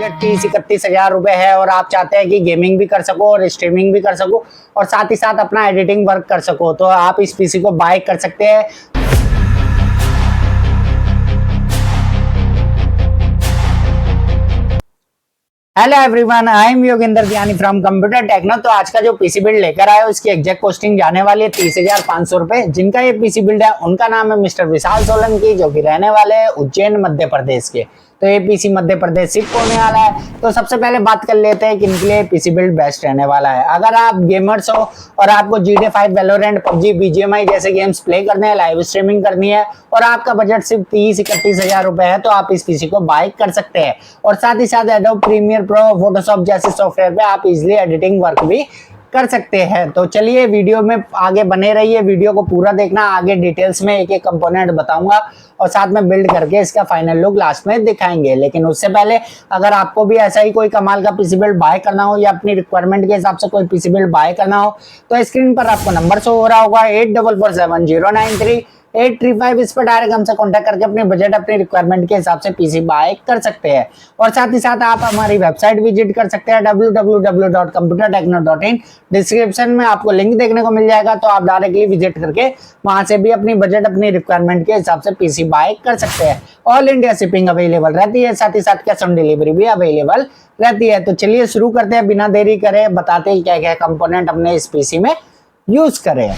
Budget 30-31 हज़ार रुपए है और आप चाहते हैं कि गेमिंग भी कर सको और स्ट्रीमिंग भी कर सको और साथ ही साथ अपना एडिटिंग वर्क कर सको, तो आप इस पीसी को बाय कर सकते हैं। Hello everyone, I am Yogendra ज्ञानी फ्रॉम कंप्यूटर टेक्नो। तो आज का जो पीसी बिल्ड लेकर आए हो इसकी एग्जैक्ट कॉस्टिंग जाने वाली है 30,500 रुपए। जिनका ये पीसी बिल्ड है उनका नाम है मिस्टर विशाल सोलंकी, जो कि रहने वाले हैं उज्जैन मध्य प्रदेश के। तो ये पीसी मध्य प्रदेश शिफ्ट होने वाला है। तो सबसे पहले बात कर लेते हैं कि इनके लिए पीसी बिल्ड बेस्ट रहने वाला है। अगर आप गेमर्स हो और आपको GTA 5, वैलोरेंट, PUBG, BGMI जैसे गेम्स प्ले करने हैं, लाइव स्ट्रीमिंग करनी है और आपका बजट सिर्फ 30-31 हज़ार रुपए है, तो आप इस पीसी को बाय कर सकते हैं। और साथ ही साथ एडोब प्रीमियर प्रो, फोटोशॉप जैसे सॉफ्टवेयर पे आप इजिली एडिटिंग वर्क भी कर सकते हैं। तो चलिए वीडियो में आगे बने रहिए, वीडियो को पूरा देखना। आगे डिटेल्स में एक एक कंपोनेंट बताऊंगा और साथ में बिल्ड करके इसका फाइनल लुक लास्ट में दिखाएंगे। लेकिन उससे पहले अगर आपको भी ऐसा ही कोई कमाल का पीसी बिल्ड बाय करना हो या अपनी रिक्वायरमेंट के हिसाब से कोई पीसी बिल्ड बाय करना हो, तो स्क्रीन पर आपको नंबर शो हो रहा होगा 8447093835। इस पर डायरेक्ट हमसे कांटेक्ट करके अपने बजट, अपनी रिक्वायरमेंट के हिसाब से पीसी बाय कर सकते हैं। और साथ ही साथ आप हमारी वेबसाइट विजिट कर सकते हैं www.computertechno.in। डिस्क्रिप्शन में आपको लिंक देखने को मिल जाएगा, तो आप डायरेक्टली विजिट करके वहां से भी अपनी बजट, अपनी रिक्वायरमेंट के हिसाब से पीसी बाय कर सकते हैं। ऑल इंडिया शिपिंग अवेलेबल रहती है, साथ ही साथ कैश ऑन डिलीवरी भी अवेलेबल रहती है। तो चलिए शुरू करते हैं, बिना देरी करे बताते हैं क्या क्या कंपोनेंट हमने इस पीसी में यूज करे।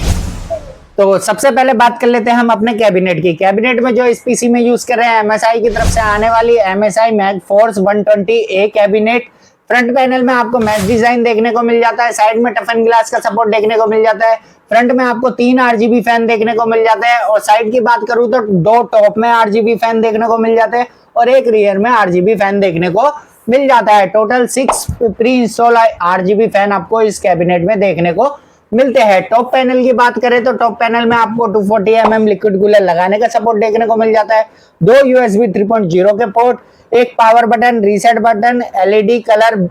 तो सबसे पहले बात कर लेते हैं हम अपने कैबिनेट की। कैबिनेट में जो इस पीसी में यूज कर रहे हैं MSI की तरफ से आने वाली MSI मैगफोर्स 120A cabinet. Front panel में आपको मैच डिजाइन देखने को मिल जाता है, साइड में टफन ग्लास का सपोर्ट देखने को मिल जाता है, फ्रंट में आपको 3 RGB फैन देखने को मिल जाते हैं और साइड की बात करूं तो 2 टॉप में RGB फैन देखने को मिल जाते हैं और एक रियर में RGB फैन देखने को मिल जाता है। Total 6 pre install RGB fan आपको इस कैबिनेट में देखने को मिलते हैं। टॉप पैनल की बात करें तो टॉप पैनल में आपको 240 mm लिक्विड कूलर लगाने का सपोर्ट देखने को मिल जाता है, 2 USB 3.0 के पोर्ट, एक power button, reset button, LED colour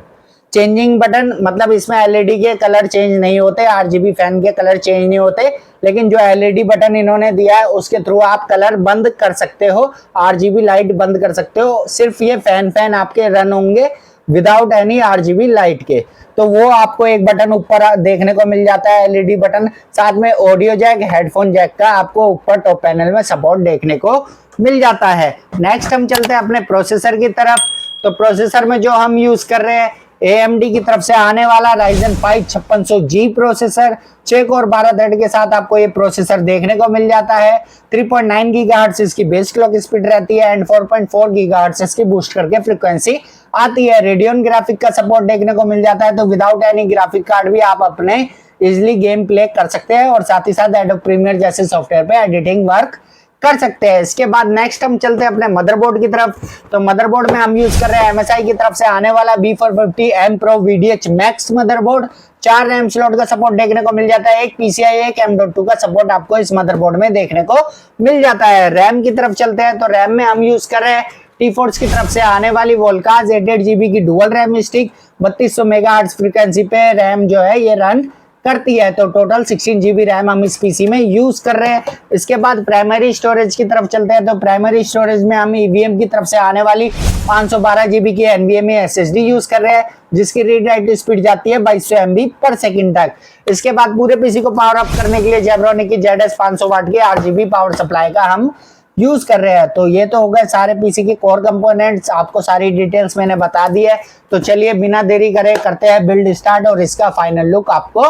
changing button. मतलब इसमें LED के कलर चेंज नहीं होते, RGB फैन के कलर चेंज नहीं होते, लेकिन जो LED बटन इन्होंने दिया है उसके थ्रू आप कलर बंद कर सकते हो, RGB लाइट बंद कर सकते हो। सिर्फ ये फैन आपके रन होंगे विदाउट एनी RGB लाइट के। तो वो आपको एक बटन ऊपर देखने को मिल जाता है, LED बटन। साथ में ऑडियो जैक, हेडफोन जैक का आपको ऊपर टॉप पैनल में सपोर्ट देखने को मिल जाता है। नेक्स्ट हम चलते हैं अपने प्रोसेसर की तरफ। तो प्रोसेसर में जो हम यूज कर रहे हैं AMD की तरफ से आने वाला Ryzen 5 5600G processor, 6 core 12 thread के साथ आपको ये प्रोसेसर देखने को मिल जाता है। 3.9 गीगाहर्ट्ज इसकी बेस क्लॉक स्पीड रहती है एंड 4.4 गीगाहर्ट्ज इसकी बूस्ट करके फ्रीक्वेंसी आती है। रेडियन ग्राफिक का सपोर्ट देखने को मिल जाता है, तो विदाउट एनी ग्राफिक कार्ड भी आप अपने इजिली गेम प्ले कर सकते हैं और साथ ही साथ एडोब प्रीमियर जैसे सॉफ्टवेयर पे एडिटिंग वर्क कर सकते हैं। इसके बाद नेक्स्ट हम चलते हैं अपने मदरबोर्ड की तरफ। तो मदरबोर्ड में हम यूज कर रहे हैं MSI की तरफ से आने वाला B450M Pro VDH Max motherboard. 4 RAM slot का सपोर्ट देखने को मिल जाता है, एक PCI, एक M.2 का सपोर्ट आपको इस मदरबोर्ड में देखने को मिल जाता है। रैम की तरफ चलते हैं, तो रैम में हम यूज कर रहे हैं T-Force की तरफ से आने वाली वोल्कास 8GB की dual RAM stick. 3200 megahertz frequency पे रैम जो है ये रन करती है, तो टोटल 16GB रैम हम इस पीसी में यूज कर रहे हैं। इसके बाद प्राइमरी स्टोरेज की तरफ चलते हैं। तो प्राइमरी स्टोरेज में हम EVM की तरफ से आने वाली 512GB की NVMe SSD यूज कर रहे हैं, जिसकी रीड राइट स्पीड जाती है 2200 MB पर सेकंड तक। इसके बाद पूरे पीसी को पावर अप करने के लिए जेब्रोनिक की ZS 500 वाट की RGB पावर सप्लाई का हम यूज कर रहे हैं। तो ये तो हो गए सारे पीसी के कोर कंपोनेंट्स, आपको सारी डिटेल्स मैंने बता दी है। तो चलिए बिना देरी करे करते हैं बिल्ड स्टार्ट और इसका फाइनल लुक आपको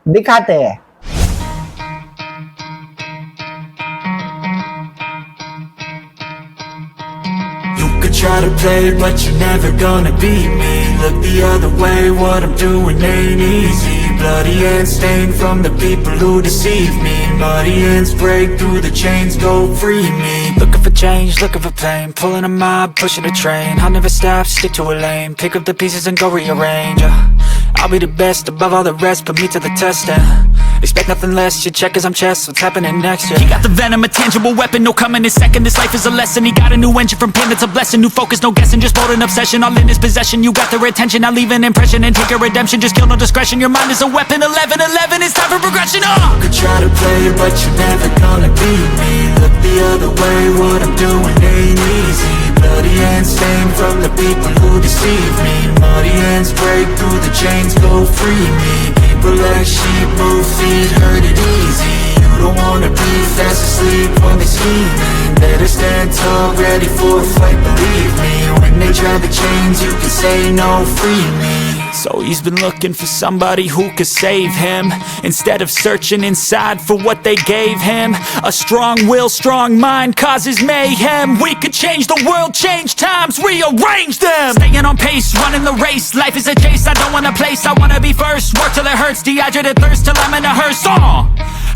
दिखाते हैं। Try to play but you're never gonna beat me. Look the other way, what I'm doing ain't easy. Bloody hands stained from the people who deceive me. Muddy hands break through the chains, go free me. Looking for change, looking for pain. Pulling a mob, pushing a train. I'll never stop, stick to a lane. Pick up the pieces and go rearrange. I'll be the best above all the rest, put me to the test and expect nothing less. You check as I'm chess, what's happening next? Yeah. He got the venom, a tangible weapon, no coming in second. This life is a lesson. He got a new engine from pain, that's a blessing. New focus, no guessing, just bold and obsession. All in his possession, you got their attention. I'll leave an impression and take a redemption. Just kill, no discretion. Your mind is a weapon. 11-11, it's time for progression. You could try to play it, but you're never gonna beat me. Look the other way, what I'm doing ain't easy. Bloody hands stained from the people who deceive me. Muddy hands break through the chains, go free me. People like sheep move feet, hurt it easy. You don't wanna be fast asleep when they scheming. Better stand tall, ready for a fight, believe me. When they try the chains, you can say no, free me. So he's been looking for somebody who could save him, instead of searching inside for what they gave him. A strong will, strong mind causes mayhem. We could change the world, change times, rearrange them. Staying on pace, running the race. Life is a chase, I don't want a place, I wanna be first. Work till it hurts, dehydrated thirst till I'm in a hearse.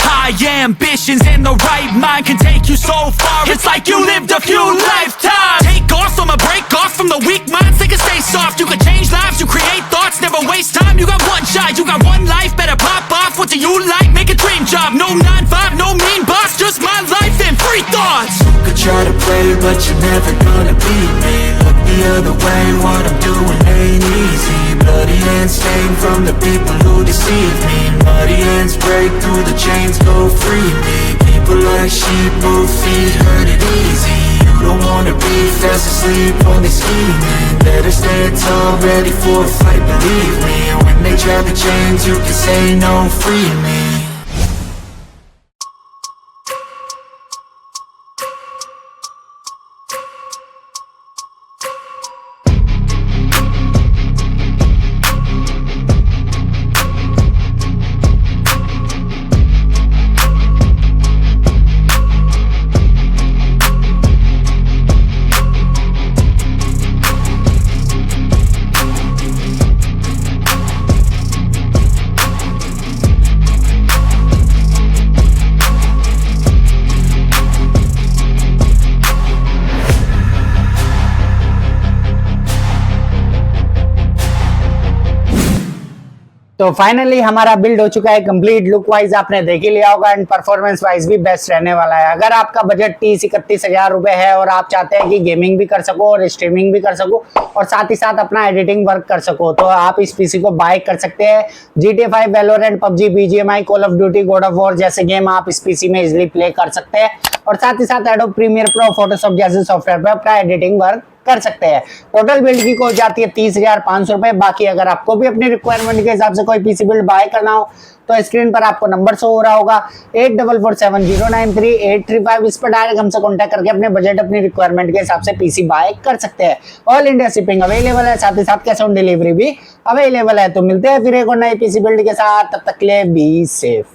High ambitions and the right mind can take you so far. It's like you lived a few lifetimes. Take off from a break off from the weak minds, they can stay soft. You can change lives, you create thoughts, never waste time. You got one shot, you got one life, better pop off. What do you like? Make a dream job. No 9-5, no mean boss, just my life and free thoughts. You could try to play, but you're never gonna beat me. Look the other way, what I'm doing ain't easy. Bloody hands stained from the people who deceive me. Muddy hands break through the chains, go free me. People like sheep move feet, hurt it easy. You don't wanna be fast asleep when they scheming. Better stand tall, ready for a fight, believe me. When they try the chains, you can say no, free me. तो finally हमारा build हो चुका है complete. Look wise आपने देख ही लिया होगा and performance wise भी बेस्ट रहने वाला है। अगर आपका बजट 30-31 रुपए है और आप चाहते हैं कि गेमिंग भी कर सको और स्ट्रीमिंग भी कर सको और साथ ही साथ अपना एडिटिंग वर्क कर सको, तो आप इस पीसी को बाय कर सकते हैं। GTA 5, Valorant, PUBG, BGMI, call of duty, God of war जैसे गेम आप इस पीसी में इजिली प्ले कर सकते हैं और साथ ही साथ एडोब प्रीमियर प्रो, फोटोशॉप जैसे सॉफ्टवेयर पर अपना एडिटिंग वर्क कर सकते हैं। टोटल बिल्ड की कॉस्ट जाती है 30,500 रुपए। बाकी अगर आपको भी अपनी रिक्वायरमेंट के हिसाब से कोई पीसी बिल्ड बाय करना हो तो स्क्रीन पर आपको नंबर शो हो रहा होगा 8447093835। इस पर डायरेक्ट हमसे कांटेक्ट करके अपने बजट, अपनी रिक्वायरमेंट के हिसाब से पीसी बाय कर सकते हैं। ऑल इंडिया शिपिंग अवेलेबल है, साथ ही साथ कैश ऑन डिलीवरी भी अवेलेबल है। तो मिलते हैं फिर एक और नए पीसी बिल्ड के साथ, तब तक के लिए बी सेफ।